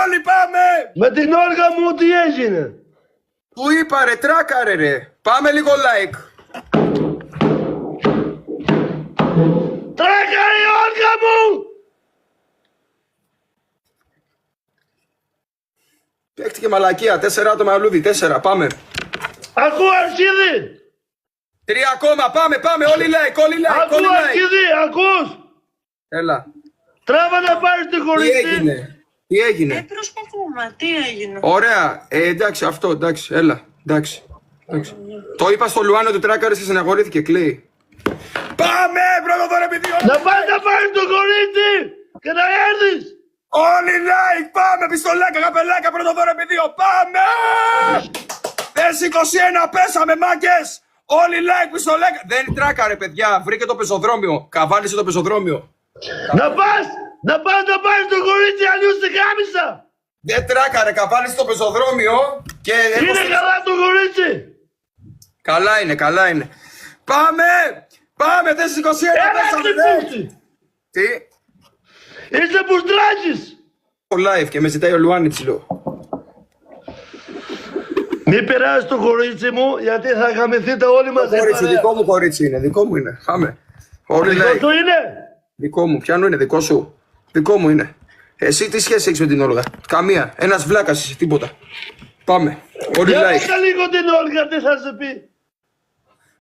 όλοι, πάμε! Με την όργα μου τι έγινε? Που είπα ρε, τράκαρε ρε. Πάμε λίγο like. Τράκαρε η όργα μου! Παίχτηκε μαλακία, 4 άτομα λούδι, 4, πάμε. Ακούω αρχίδι! 3 ακόμα, πάμε, όλοι like, όλοι like, Ακούω όλοι like. αρχίδι, ακούς! Έλα. Τράβα να πάρεις την Τι κορίτσι! έγινε, τι έγινε. Προσπαθούμε, τι έγινε. Ωραία, εντάξει, αυτό, εντάξει, έλα, εντάξει. Το είπα στο Λουάνο του τράκαρε και στεναχωρήθηκε, κλαίει. Πάμε, πρωτοδόρο επειδή Να πας να πάρεις το κορίτσι! Και να έρθεις! όλοι like, πάμε, πιστολάκια, καπελάκια, πρωτοδόρο επειδή πάμε! Πες 21, πέσαμε μάγκες! Όλοι like, πιστολάκια. Δεν τράκαρε, παιδιά, βρήκε το πεζοδρόμιο, καβάλισε το πεζοδρόμιο. Να πας να πάρεις το κορίτσι, αλλιώς σε κάμισα! Δεν τράκαρε, καβάλισε το πεζοδρόμιο και... Είναι καλά το κορίτσι! Καλά είναι. Πάμε! Πάμε, δεν 21, πέσαμε, ναι. Τι? Είσαι που στράζεις! Το live και με ζητάει ο Λουάνιτς, λέω. Μη περάσεις το κορίτσι μου, γιατί θα γαμηθείτε όλοι μαζί. Κορίτσι, δικό μου κορίτσι είναι, δικό μου είναι. Πάμε. Όλοι Δικό like. σου είναι! Δικό μου, πιάνω είναι, δικό σου. Δικό μου είναι. Εσύ τι σχέση έχεις με την Όλγα? Καμία. Ένας βλάκας είσαι, τίποτα. Πάμε. Όλοι Για like. δώκα λίγο την Όλγα, τι θα σε πει.